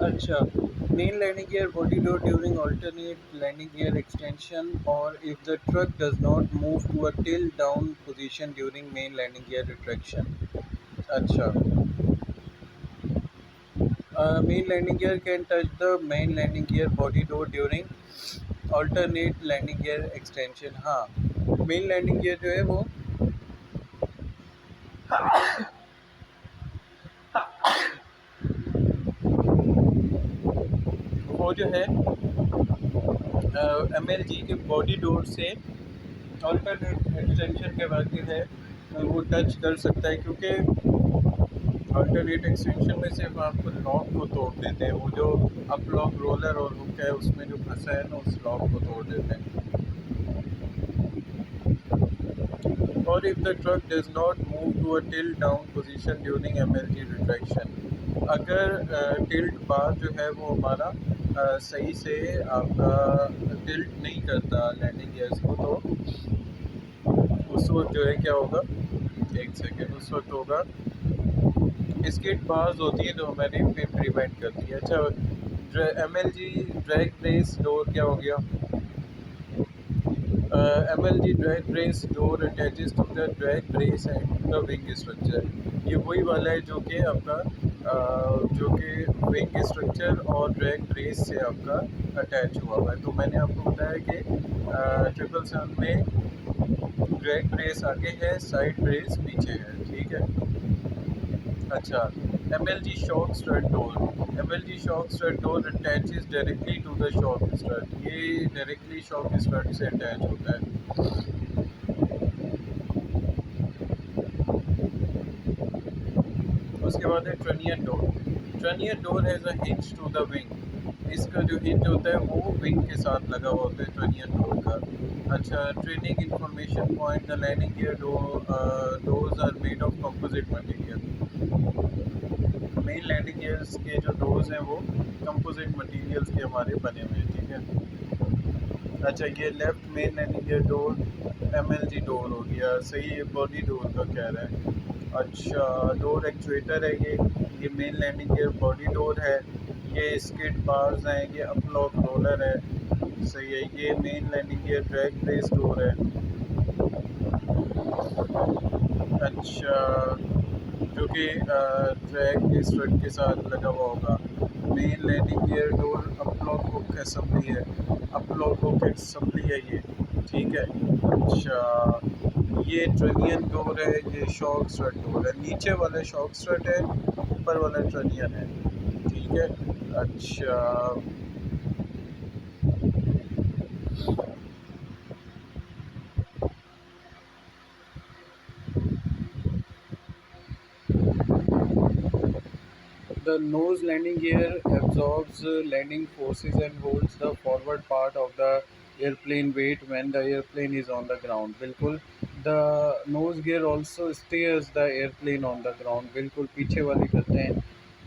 अच्छा, main landing gear body door during alternate landing gear extension or if the truck does not move to a tilt down position during main landing gear retraction. अच्छा, main landing gear can touch the main landing gear body door during alternate landing gear extension. हाँ, main landing gear जो है वो जो है MLG के body door से alternate extension के बाद जो है वो टच कर सकता है, क्योंकि अल्टरनेट एक्सटेंशन में सिर्फ आप लॉक को तोड़ देते हैं, वो जो अप लॉक रोलर और हुक है उसमें जो फंसा है ना उस लॉक को तोड़ देते हैं। और if the truck does not move to a tilt down position during MLG retraction, अगर टिल्ट बार जो है वो हमारा सही से आपका टिल्ट नहीं करता लैंडिंग गियर्स को, तो उस वक्त जो है क्या होगा, एक सेकेंड, उस वक्त होगा स्किड बार्स होती है जो हमारी फिर प्रिवेंट करती है। अच्छा, MLG ड्रैग ब्रेस डोर क्या हो गया, MLG drag brace door attaches to the drag brace and the wing structure. ये वही वाला है जो कि आपका जो कि विंग स्ट्रक्चर और ड्रैग ब्रेस से आपका अटैच हुआ हुआ है। तो मैंने आपको बताया कि 777 में ड्रैग ब्रेस आगे है, साइड ब्रेस पीछे है, ठीक है। अच्छा, MLG shock strut door, MLG shock strut door attaches directly to the shock strut, ये डायरेक्टली शॉक स्ट्रट से अटैच होता है। उसके बाद है trunnion door, trunnion door has a hinge to the wing, इसका जो हिंज होता है वो विंग के साथ लगा हुआ होता है ट्रनियर डोर का। अच्छा, training information point, the landing gear doors are made of composite material, main landing gears के जो डोर्स हैं वो कंपोजिट मटेरियल्स के हमारे बने हुए हैं, ठीक है। अच्छा, ये left main landing gear door MLG door हो गया, सही है, बॉडी डोर का कह रहा है। अच्छा, डोर एक्चुएटर है ये main landing gear body door है, ये स्किड बार्स हैं, ये अपलॉक रोलर है, सही है, ये main landing gear drag brace door है। अच्छा, जो कि ट्रैक स्ट्रट के साथ लगा हुआ होगा। Main landing gear door uplock hook assembly है, अपलॉक हुक असेंबली है ये, ठीक है। अच्छा, ये ट्रनियन डोर है, ये शॉक स्ट्रट डोर है, नीचे वाला शॉक स्ट्रट है, ऊपर वाला ट्रनियन है, ठीक है। अच्छा, the nose landing gear absorbs landing forces and holds the forward part of the airplane weight when the airplane is on the ground. बिल्कुल, the nose gear also steers the airplane on the ground. बिल्कुल पीछे वाली करते हैं।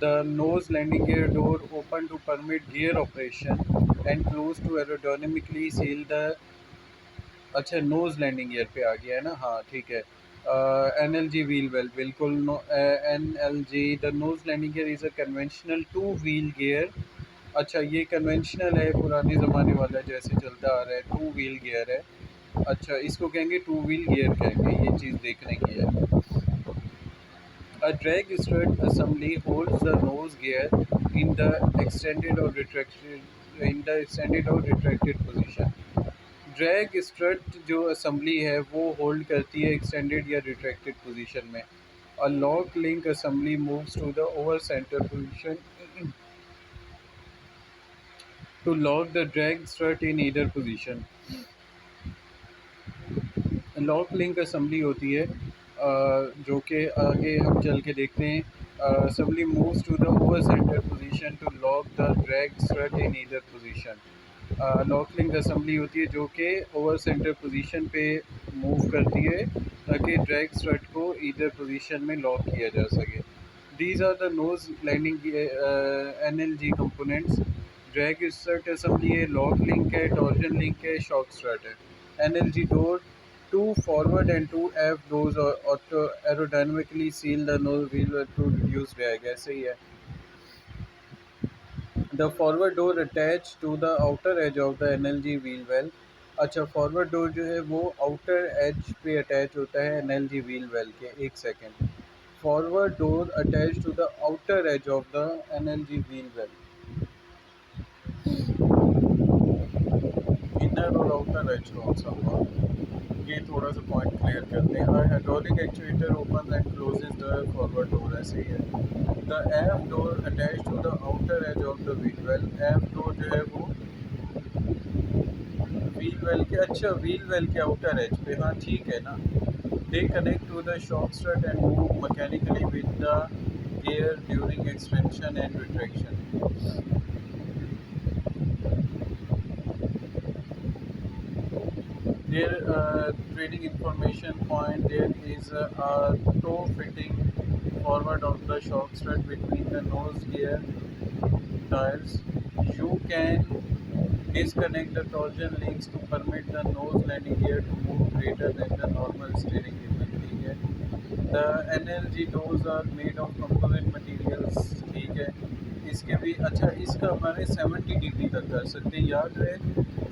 The nose landing gear door open to permit gear operation and close to aerodynamically seal the, अच्छा, nose landing gear पे आ गया है ना, हाँ ठीक है। NLG व्हील वेल, बिल्कुल, no NLG the nose landing gear is a conventional two wheel gear. अच्छा, ये कन्वेंशनल है, पुराने ज़माने वाला जैसे चलता आ रहा है, टू व्हील गियर है। अच्छा, इसको कहेंगे टू व्हील गियर कहेंगे, ये चीज़ देखने की है। A drag strut assembly holds the nose gear in the extended or retracted position. Drag strut जो असम्बली है वो होल्ड करती है एक्सटेंडेड या रिट्रैक्टेड पोजीशन में। A lock link assembly moves to the over centre position to lock the drag strut in either position. Lock link assembly होती है जो कि आगे हम चल के देखते हैं। Assembly moves to the over centre position to lock the drag strut in either position. Lock link assembly होती है जो कि ओवर सेंटर पोजीशन पे मूव करती है ताकि ड्रैग स्ट्रट को ईदर पोजीशन में लॉक किया जा सके। These are the nose landing NLG components. Drag strut assembly है, लॉक लिंक है, टॉर्जन लिंक है, शॉक स्ट्रट है। NLG door, two forward and two aft doors auto aerodynamically seal the nose wheel to reduce drag, ऐसे ही है। The forward door attached to the outer edge of the NLG wheel well. अच्छा, forward door जो है वो outer edge पे attach होता है एनएलजी व्हील वेल के। एक second. Forward door attach to the outer edge of the NLG wheel well. Inner और आउटर एज कौन सा हुआ, ये थोड़ा सा पॉइंट क्लियर करते हैं। Hydraulic actuator open and closes the forward door, ऐसे ही है। The F door attach to the outer edge of the wheel well. F door जो है वो व्हील वेल के, अच्छा व्हील वेल के आउटर एज पे, हाँ ठीक है ना। They connect to the shock strut and move mechanically with the gear during extension and retraction. There trading information point, there is a toe fitting forward of the shock strut between the nose gear tires. You can disconnect the torsion links to permit the nose landing gear to move greater than the normal steering wheel. The NLG doors are made of composite materials, ठीक है। इसके भी अच्छा, इसका हमारे 70 degree तक कर सकते हैं। याद है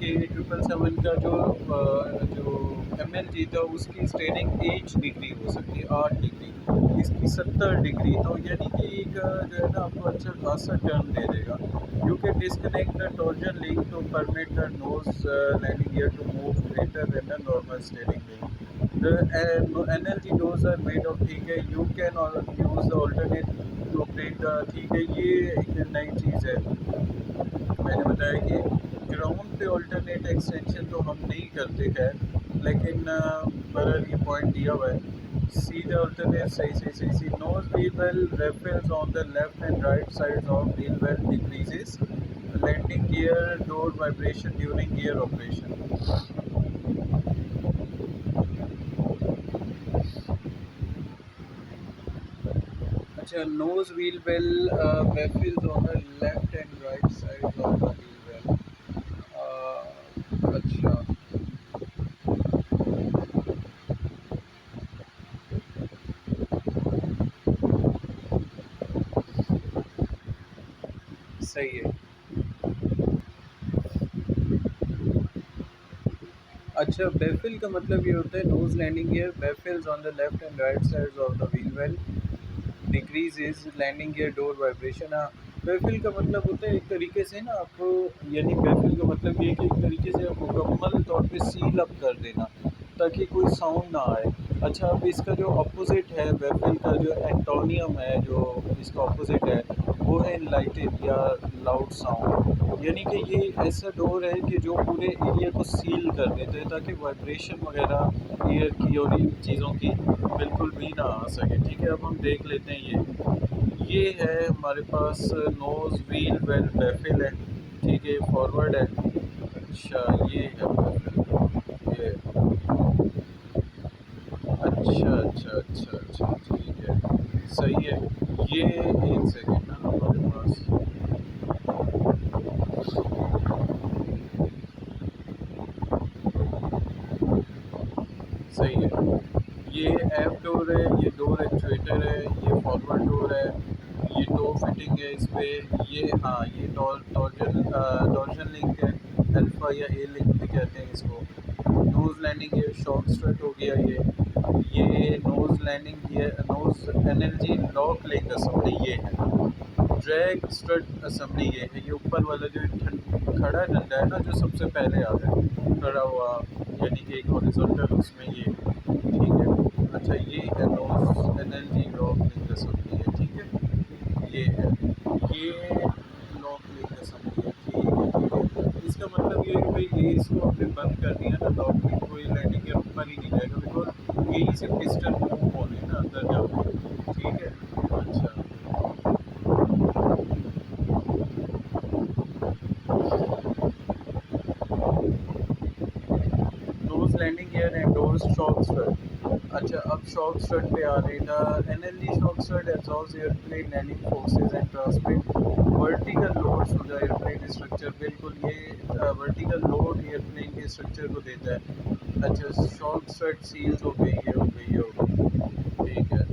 कि 777 का जो MLG था उसकी स्टेयरिंग 8 डिग्री हो सकती है, 8 डिग्री, इसकी 70 डिग्री। तो यानी कि एक जो है ना आपको अच्छा खासा टर्न दे देगा। You can disconnect the torsion link to permit the nose landing gear to move greater than the normal steering link. The NLG doors are made of, ठीक है। You can use the alternate to operate the, ठीक है। ये एक नई चीज़ है, मैंने बताया कि ग्राउंड पे ऑल्टरनेट एक्सटेंशन तो हम नहीं करते खैर, लेकिन बहरहाल ये पॉइंट दिया हुआ है। सी द ऑल्टरनेट, सही nose wheel well raffles on the left and right side of wheel well decreases landing gear door vibration during gear operation. अच्छा, nose wheel well baffles on the left and right sides of the wheel well। अच्छा, सही है। अच्छा, बेफिल का मतलब ये होता है nose landing gear baffles on the left and right sides of the wheel well decrease is landing gear door vibration. हाँ, बेफिल का मतलब होता है एक तरीके से ना आपको, यानी बेफिल का मतलब ये कि एक तरीके से मुकम्मल तौर पे सील अप कर देना ताकि कोई साउंड ना आए। अच्छा, अब इसका जो अपोजिट है बेफिल का, जो एंटोनियम है, जो इसका अपोजिट है वो है इनलाइटेड या लाउड साउंड। यानी कि ये ऐसा डोर है कि जो पूरे एरिया को सील कर देते हैं ताकि वाइब्रेशन वगैरह एयर की और इन चीज़ों की बिल्कुल भी ना आ सके। ठीक है, अब हम देख लेते हैं। ये है हमारे पास नोज व्हील वेल बैफिल है, ठीक है, फॉरवर्ड है। अच्छा, ये है बैफिल, ये अच्छा, ठीक है, सही है। ये एक सेकेंड ना हमारे पास, सही है। ये एफ डोर है, ये डोर एक्चुएटर है, ये फॉरवर्ड डोर है, ये डोर फिटिंग है इस पे। ये हाँ, ये टॉर्जन लिंक है, अल्फा या ए लिंक भी कहते हैं इसको। Nose landing gear shock strut हो गया ये nose landing gear, nose energy lock link assembly ये है। ड्रैग स्ट्रट असेंबली ये है। ये ऊपर वाला जो खड़ा डंडा है ना, जो सबसे पहले आता है खड़ा हुआ, यानी कि एक हॉरिजॉन्टल, उसमें ये, ठीक है। अच्छा, ये है nose energy lock link assembly है, ठीक है। ये है, ये लॉक लिंक असेंबली है, ठीक है। इसका मतलब ये है कि भाई ये इसको आपने बंद कर दिया ना लॉक लिंक को, ये लैंडिंग के ऊपर ही नहीं जाएगा, बिकॉज यही से पिस्टन मूव होने ना अंदर जाओगे, ठीक है। अच्छा, doors landing gear and doors shock strut. अच्छा, अब शॉक स्ट्रट पे आ रही था। NLG shock strut absorbs airplane landing forces and transmit vertical loads to the airplane structure. बिल्कुल, ये वर्टिकल लोड एयरप्लेन के स्ट्रक्चर को देता है। अच्छा, शॉक स्ट्रट सील्स हो गई, ये हो गई, ये हो गई, ठीक है।